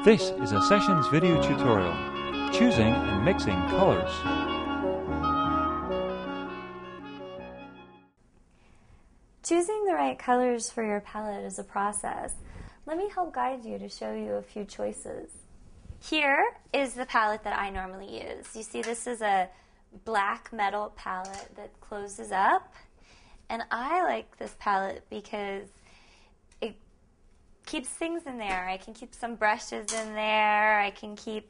This is a Sessions video tutorial, choosing and mixing colors. Choosing the right colors for your palette is a process. Let me help guide you to show you a few choices. Here is the palette that I normally use. You see, this is a black metal palette that closes up, and I like this palette because it keeps things in there. I can keep some brushes in there. I can keep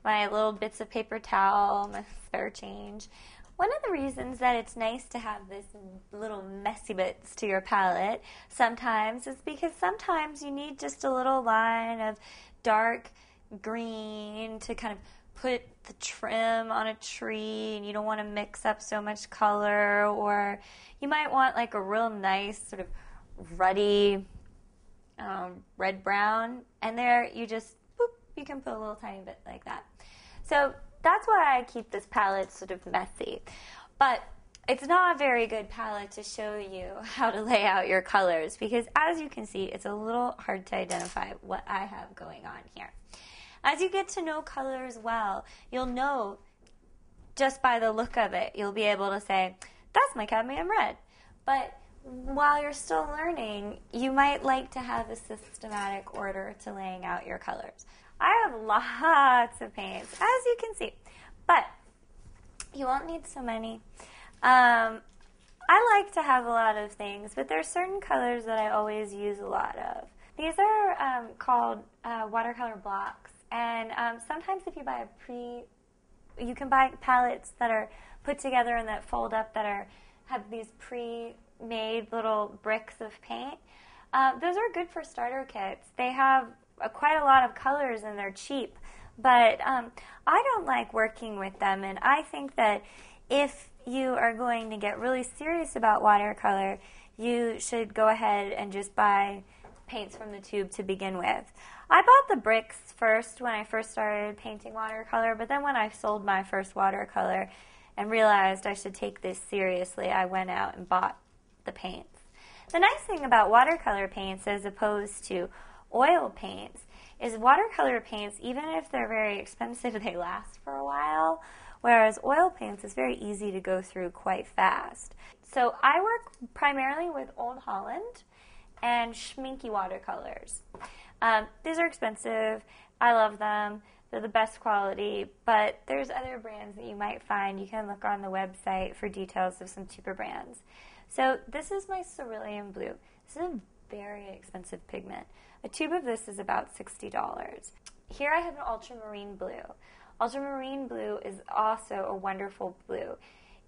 my little bits of paper towel, my spare change. One of the reasons that it's nice to have this little messy bits to your palette sometimes is because sometimes you need just a little line of dark green to kind of put the trim on a tree, and you don't want to mix up so much color, or you might want like a real nice sort of ruddy red-brown, and there you just, boop, you can put a little tiny bit like that. So that's why I keep this palette sort of messy. But it's not a very good palette to show you how to lay out your colors because, as you can see, it's a little hard to identify what I have going on here. As you get to know colors well, you'll know just by the look of it, you'll be able to say, that's my cadmium red. But while you're still learning, you might like to have a systematic order to laying out your colors. I have lots of paints, as you can see, but you won't need so many. I like to have a lot of things, but there are certain colors that I always use a lot of. These are called watercolor blocks, and sometimes if you buy you can buy palettes that are put together and that fold up that have these pre-made little bricks of paint. Those are good for starter kits. They have quite a lot of colors and they're cheap, but I don't like working with them, and I think that if you are going to get really serious about watercolor, you should go ahead and just buy paints from the tube to begin with. I bought the bricks first when I first started painting watercolor, but then when I sold my first watercolor and realized I should take this seriously, I went out and bought the paints. The nice thing about watercolor paints as opposed to oil paints is watercolor paints, even if they're very expensive, they last for a while, whereas oil paints is very easy to go through quite fast. So I work primarily with Old Holland and Schminky watercolors. These are expensive. I love them. They're the best quality, but there's other brands that you might find. You can look on the website for details of some cheaper brands. So this is my cerulean blue. This is a very expensive pigment. A tube of this is about $60. Here I have an ultramarine blue. Ultramarine blue is also a wonderful blue.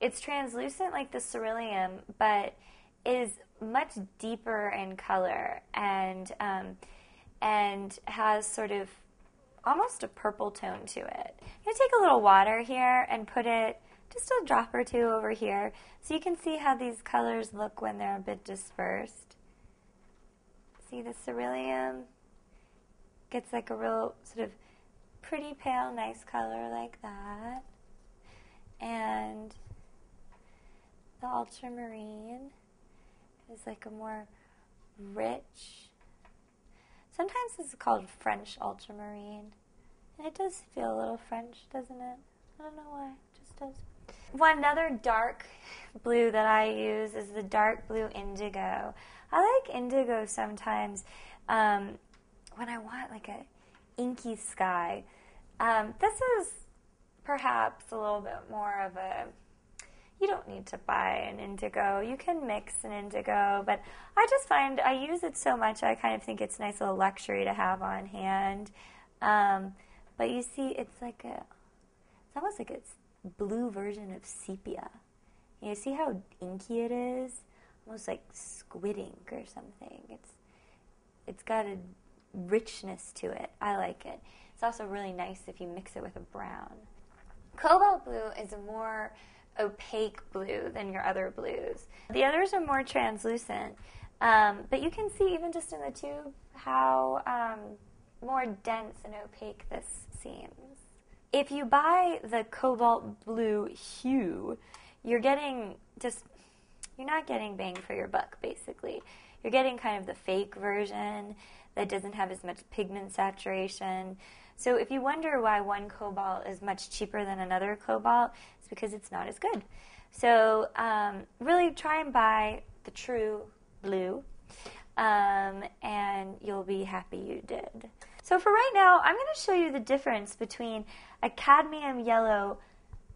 It's translucent like the cerulean, but is much deeper in color and has sort of almost a purple tone to it. I'm going to take a little water here and put it just a drop or two over here so you can see how these colors look when they're a bit dispersed. See, the cerulean gets like a real sort of pretty pale, nice color like that. And the ultramarine is like a more rich, sometimes it's called French ultramarine. And it does feel a little French, doesn't it? I don't know why, it just does. One other dark blue that I use is the dark blue indigo. I like indigo sometimes when I want like a inky sky. This is perhaps a little bit more of a, you don't need to buy an indigo. You can mix an indigo, but I just find I use it so much I kind of think it's a nice little luxury to have on hand. But you see, it's almost like a blue version of sepia. You see how inky it is? Almost like squid ink or something. It's got a richness to it. I like it. It's also really nice if you mix it with a brown. Cobalt blue is a more opaque blue than your other blues. The others are more translucent, but you can see even just in the tube how more dense and opaque this seems. If you buy the cobalt blue hue, you're not getting bang for your buck, basically. You're getting kind of the fake version that doesn't have as much pigment saturation. So if you wonder why one cobalt is much cheaper than another cobalt, it's because it's not as good. So really try and buy the true blue, and you'll be happy you did. So for right now, I'm going to show you the difference between a cadmium yellow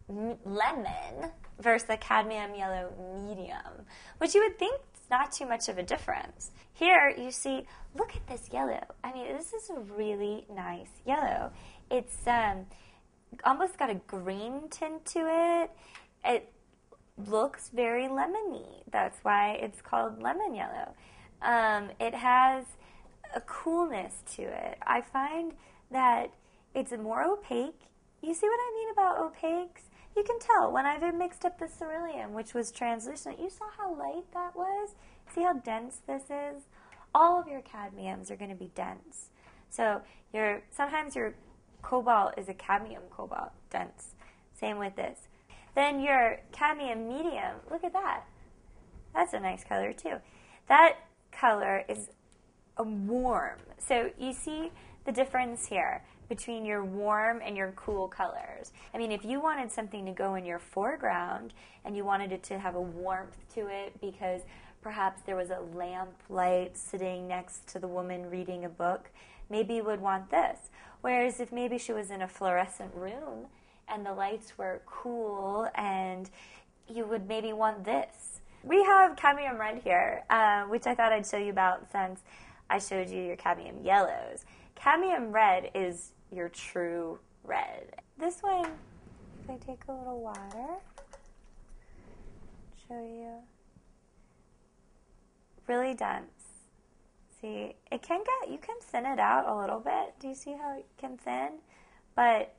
lemon versus a cadmium yellow medium, which you would think is not too much of a difference. Here you see, look at this yellow. I mean, this is a really nice yellow. It's almost got a green tint to it. It looks very lemony. That's why it's called lemon yellow. It has a coolness to it. I find that it's more opaque. You see what I mean about opaques? You can tell when I've mixed up the cerulean, which was translucent. You saw how light that was? See how dense this is? All of your cadmiums are going to be dense. So sometimes your cobalt is a cadmium cobalt, dense. Same with this. Then your cadmium medium, look at that. That's a nice color too. That color is a warm. So you see the difference here between your warm and your cool colors. I mean, if you wanted something to go in your foreground and you wanted it to have a warmth to it because perhaps there was a lamp light sitting next to the woman reading a book, maybe you would want this. Whereas if maybe she was in a fluorescent room and the lights were cool, and you would maybe want this. We have cadmium red here, which I thought I'd show you about since I showed you your cadmium yellows. Cadmium red is your true red. This one, if I take a little water, show you, really dense. See, it can you can thin it out a little bit. Do you see how it can thin? But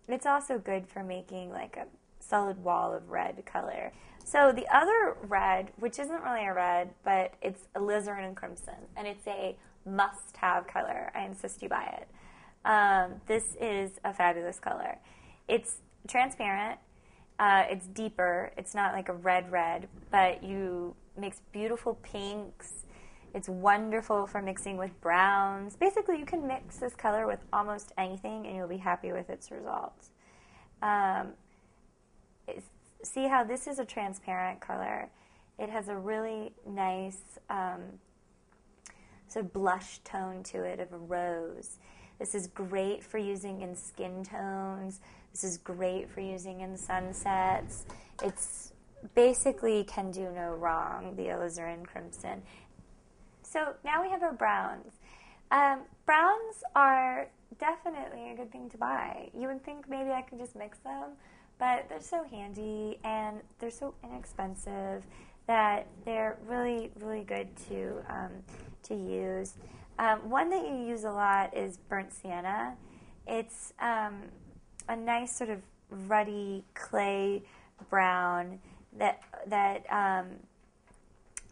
it's also good for making like a solid wall of red color. So the other red, which isn't really a red, but it's alizarin and crimson, and it's a must-have color. I insist you buy it. This is a fabulous color. It's transparent. It's deeper. It's not like a red, but you mix beautiful pinks. It's wonderful for mixing with browns. Basically, you can mix this color with almost anything, and you'll be happy with its results. See how this is a transparent color. It has a really nice sort of blush tone to it of a rose. This is great for using in skin tones. This is great for using in sunsets. It's basically can do no wrong, the alizarin crimson. So now we have our browns. Browns are definitely a good thing to buy. You would think maybe I could just mix them, but they're so handy and they're so inexpensive that they're really, really good to use. One that you use a lot is burnt sienna. It's a nice sort of ruddy clay brown that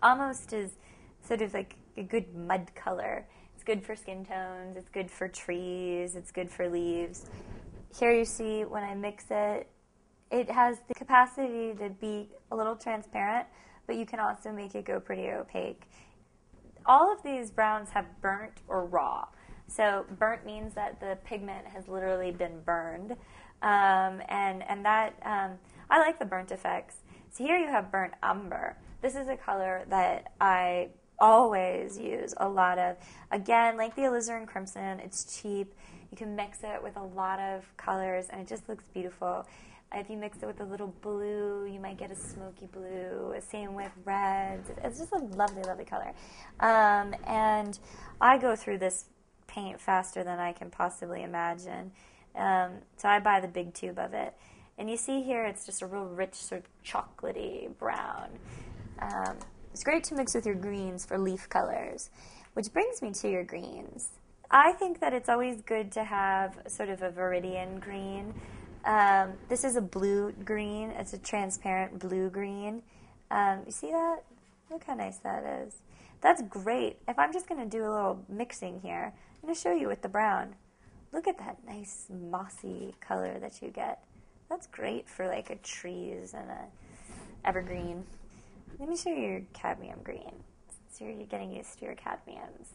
almost is sort of like a good mud color. It's good for skin tones. It's good for trees. It's good for leaves. Here you see when I mix it, it has the capacity to be a little transparent, but you can also make it go pretty opaque. All of these browns have burnt or raw. So burnt means that the pigment has literally been burned. And that, I like the burnt effects. So here you have burnt umber. This is a color that I always use a lot of. Again, like the alizarin crimson, it's cheap. You can mix it with a lot of colors, and it just looks beautiful. If you mix it with a little blue, you might get a smoky blue. Same with reds. It's just a lovely, lovely color. And I go through this paint faster than I can possibly imagine. So I buy the big tube of it. And you see here, it's just a real rich, sort of chocolatey brown. It's great to mix with your greens for leaf colors, which brings me to your greens. I think that it's always good to have sort of a viridian green. This is a blue green. It's a transparent blue green. You see that? Look how nice that is. That's great. If I'm just going to do a little mixing here, I'm going to show you with the brown. Look at that nice mossy color that you get. That's great for like a trees and a evergreen. Let me show you your cadmium green. So you're getting used to your cadmiums.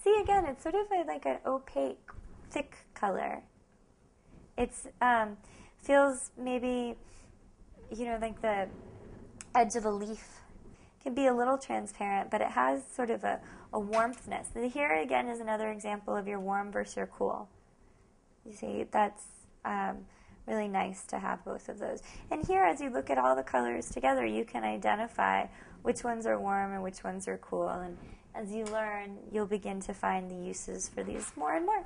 See, again, it's sort of like an opaque, thick color. It's feels maybe, like the edge of a leaf. It can be a little transparent, but it has sort of a warmthness. Here again is another example of your warm versus your cool. You see, that's really nice to have both of those. And here, as you look at all the colors together, you can identify which ones are warm and which ones are cool. And as you learn, you'll begin to find the uses for these more and more.